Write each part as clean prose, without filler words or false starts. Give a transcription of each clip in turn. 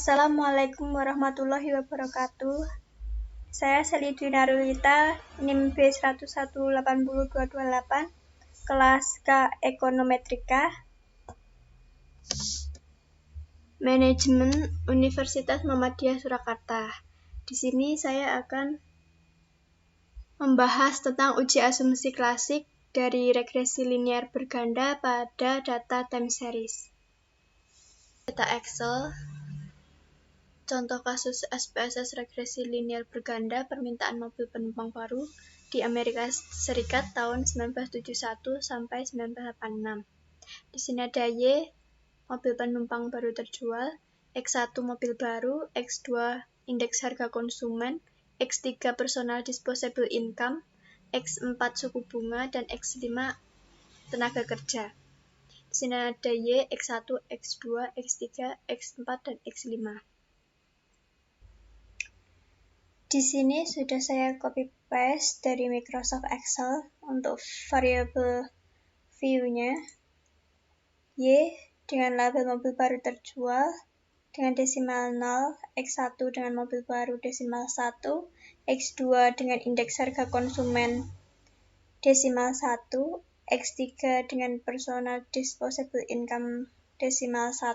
Assalamualaikum warahmatullahi wabarakatuh. Saya Selidina Rulita, NIM B1180228, kelas K Ekonometrika, Manajemen Universitas Muhammadiyah Surakarta. Di sini saya akan membahas tentang uji asumsi klasik dari regresi linear berganda pada data time series. Data Excel. Contoh kasus SPSS regresi linear berganda permintaan mobil penumpang baru di Amerika Serikat tahun 1971 sampai 1986. Di sini ada Y, mobil penumpang baru terjual, X1 mobil baru, X2 indeks harga konsumen, X3 personal disposable income, X4 suku bunga, dan X5 tenaga kerja. Di sini ada Y, X1, X2, X3, X4, dan X5. Di sini sudah saya copy paste dari Microsoft Excel untuk variabel view-nya. Y dengan label mobil baru terjual dengan desimal 0, X1 dengan mobil baru desimal 1, X2 dengan indeks harga konsumen desimal 1, X3 dengan personal disposable income desimal 1,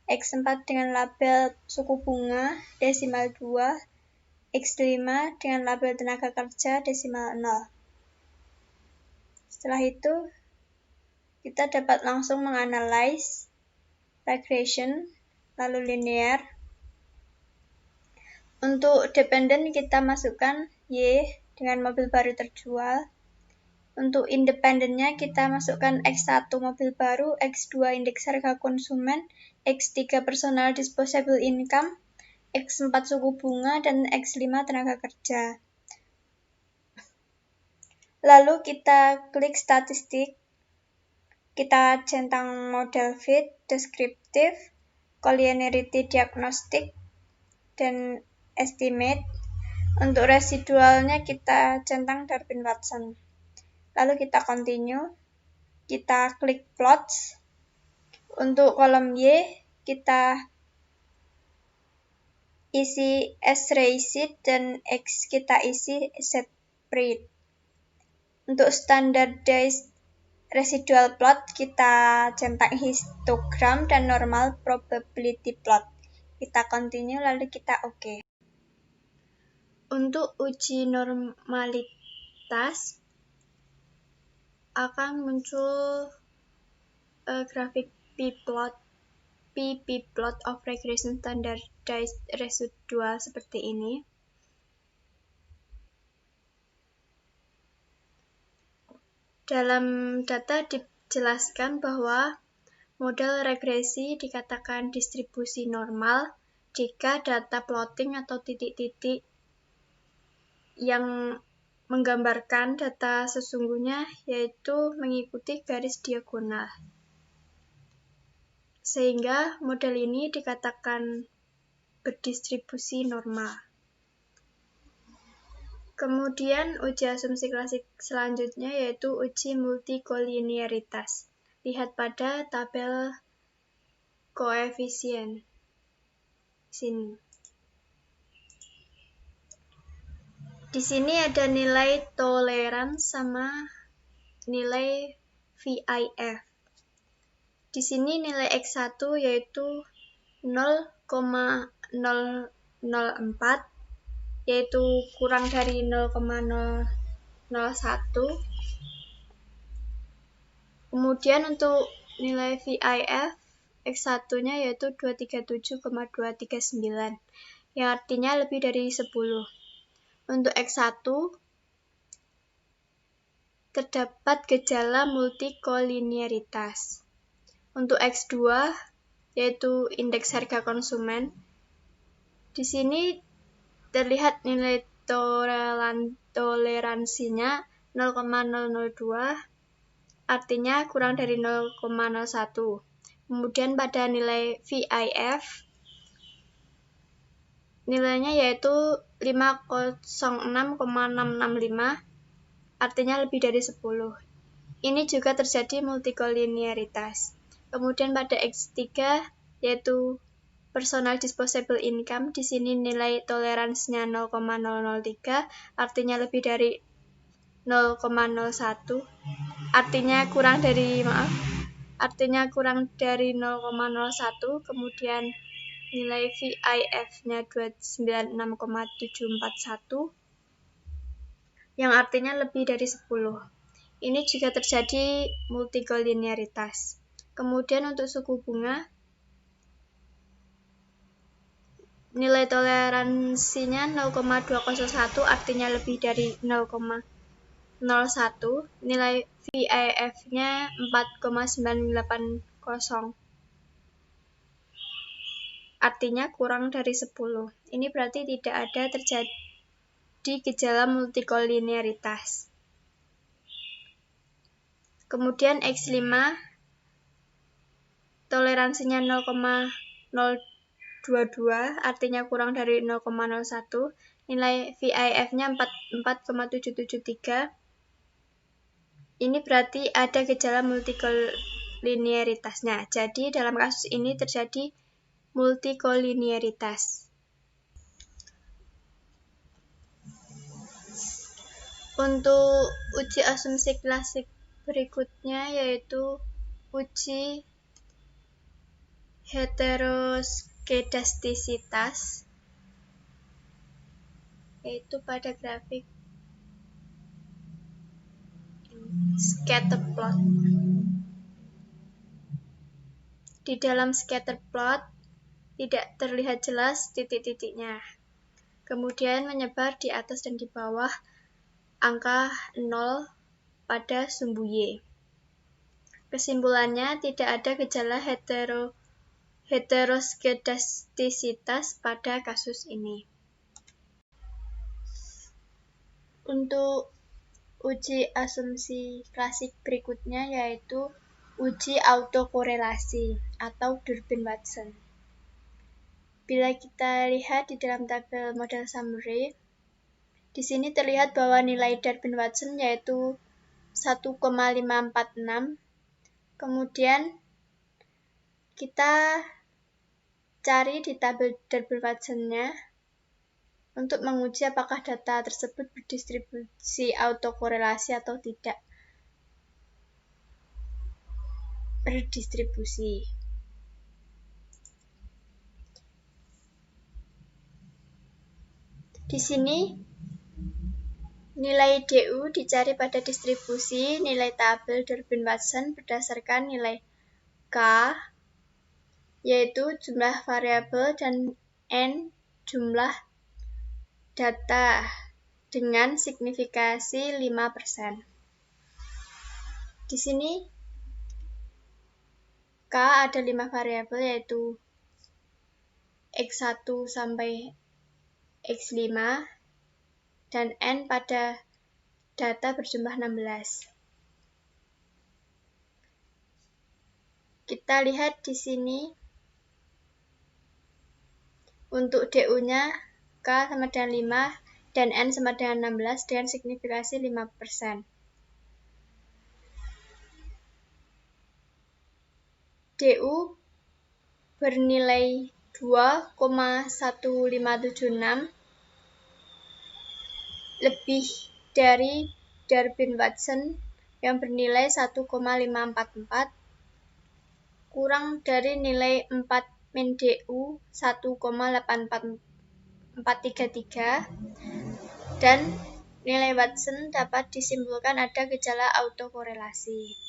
X4 dengan label suku bunga desimal 2, X5 dengan label tenaga kerja desimal 0. Setelah itu, kita dapat langsung menganalisis regression, lalu linear. Untuk dependen kita masukkan Y dengan mobil baru terjual. Untuk independennya kita masukkan X1 mobil baru, X2 indeks harga konsumen, X3 personal disposable income, X4 suku bunga, dan X5 tenaga kerja. Lalu kita klik statistik, kita centang model fit, deskriptif, collinearity diagnostik, dan estimate. Untuk residualnya kita centang Darwin-Watson. Lalu kita continue, kita klik plots. Untuk kolom Y kita isi S-raised dan X kita isi Z-spread. Untuk standardized residual plot kita centang histogram dan normal probability plot. Kita continue lalu kita OK. Untuk uji normalitas akan muncul grafik p-plot of regression standardized residual seperti ini. Dalam data dijelaskan bahwa model regresi dikatakan distribusi normal jika data plotting atau titik-titik yang menggambarkan data sesungguhnya yaitu mengikuti garis diagonal. Sehingga model ini dikatakan berdistribusi normal. Kemudian uji asumsi klasik selanjutnya yaitu uji multikolinearitas. Lihat pada tabel koefisien sini. Di sini ada nilai tolerans sama nilai VIF. Di sini nilai X1 yaitu 0,004 yaitu kurang dari 0,001. Kemudian untuk nilai VIF X1-nya yaitu 237,239 yang artinya lebih dari 10. Untuk X1 terdapat gejala multikolinearitas. Untuk X2 yaitu indeks harga konsumen. Di sini terlihat nilai toleransinya 0,002 artinya kurang dari 0,01. Kemudian pada nilai VIF nilainya yaitu 506,665 artinya lebih dari 10. Ini juga terjadi multikolinearitas. Kemudian pada X3 yaitu personal disposable income. Di sini nilai toleransinya 0,003, artinya lebih dari 0,01. Artinya kurang dari 0,01. Kemudian nilai VIF-nya 296,741 yang artinya lebih dari 10. Ini jika terjadi multikolinearitas. Kemudian untuk suku bunga, nilai toleransinya 0,201 artinya lebih dari 0,01. Nilai VIF-nya 4,980 artinya kurang dari 10. Ini berarti tidak ada terjadi gejala multikolinearitas. Kemudian X5 toleransinya 0,022 artinya kurang dari 0,01. Nilai VIF-nya 4,773. Ini berarti ada gejala multikolinearitasnya. Jadi dalam kasus ini terjadi multikolinearitas. Untuk uji asumsi klasik berikutnya yaitu uji heteroskedastisitas, yaitu pada grafik scatter plot. Di dalam scatter plot tidak terlihat jelas titik-titiknya. Kemudian menyebar di atas dan di bawah angka 0 pada sumbu Y. Kesimpulannya, tidak ada gejala heteroskedastisitas pada kasus ini. Untuk uji asumsi klasik berikutnya yaitu uji autokorelasi atau Durbin-Watson. Bila kita lihat di dalam tabel model summary, di sini terlihat bahwa nilai Durbin-Watson yaitu 1,546. Kemudian kita cari di tabel Durbin-Watson-nya untuk menguji apakah data tersebut berdistribusi autokorelasi atau tidak berdistribusi. Di sini nilai DU dicari pada distribusi nilai tabel Durbin-Watson berdasarkan nilai K, yaitu jumlah variabel, dan N jumlah data dengan signifikasi 5%. Di sini K ada 5 variabel yaitu X1 sampai X5 dan N pada data berjumlah 16. Kita lihat di sini untuk DU-nya K sama dengan 5 dan N sama dengan 16 dengan signifikasi 5%. DU bernilai 2,1576 lebih dari Durbin-Watson yang bernilai 1,544 kurang dari nilai 4 min DU 1,84433 dan nilai Watson dapat disimpulkan ada gejala autokorelasi.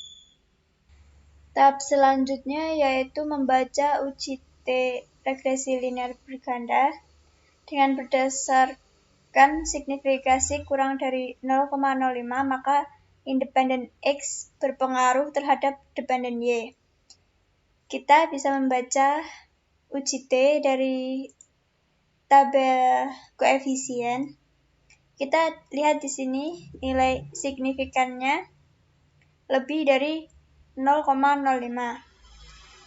Tahap selanjutnya yaitu membaca uji T regresi linear berganda dengan berdasarkan signifikasi kurang dari 0,05 maka independen X berpengaruh terhadap dependen Y. Kita bisa membaca uji T dari tabel koefisien. Kita lihat di sini nilai signifikannya lebih dari 0,05.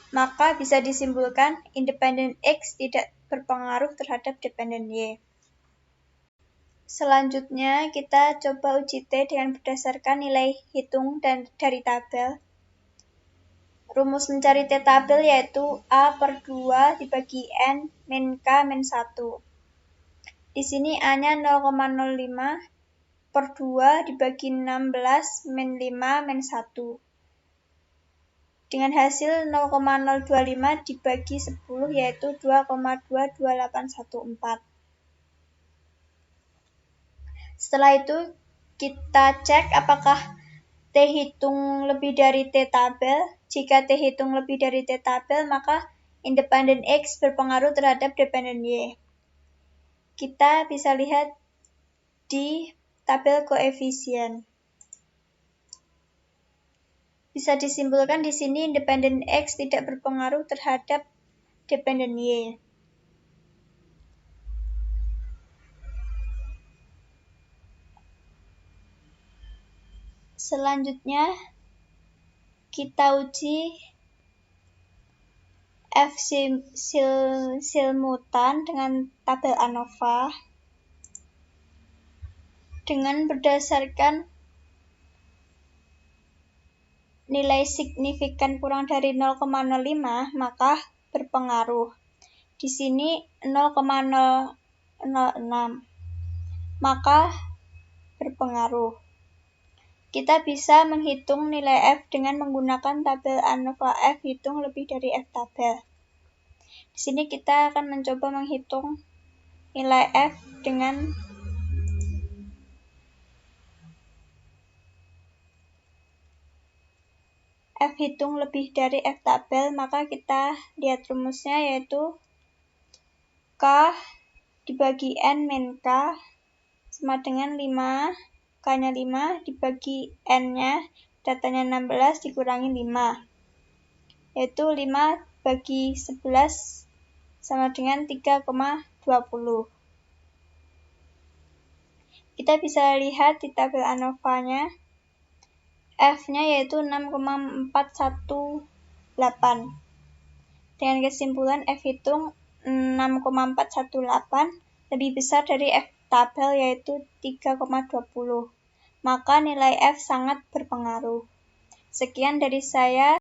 Maka bisa disimpulkan independen X tidak berpengaruh terhadap dependen Y. Selanjutnya, kita coba uji T dengan berdasarkan nilai hitung dari tabel. Rumus mencari T tabel yaitu A per 2 dibagi N min K min 1. Di sini A-nya 0,05 per 2 dibagi 16 min 5 min 1. Dengan hasil 0,025 dibagi 10 yaitu 2,22814. Setelah itu kita cek apakah T hitung lebih dari T tabel. Jika T hitung lebih dari T tabel, maka independen X berpengaruh terhadap dependen Y. Kita bisa lihat di tabel koefisien. Bisa disimpulkan di sini independen X tidak berpengaruh terhadap dependen Y. Selanjutnya, kita uji F simultan dengan tabel ANOVA dengan berdasarkan nilai signifikan kurang dari 0,05 maka berpengaruh. Di sini 0,006 maka berpengaruh. Kita bisa menghitung nilai F dengan menggunakan tabel ANOVA F hitung lebih dari F tabel. Di sini kita akan mencoba menghitung nilai F dengan F hitung lebih dari F tabel, maka kita lihat rumusnya yaitu K dibagi N min K sama dengan 5, K-nya 5 dibagi N-nya, datanya 16 dikurangi 5, yaitu 5 bagi 11 sama dengan 3,20. Kita bisa lihat di tabel ANOVA-nya, F-nya yaitu 6,418. Dengan kesimpulan F hitung 6,418 lebih besar dari F tabel yaitu 3,20. Maka nilai F sangat berpengaruh. Sekian dari saya.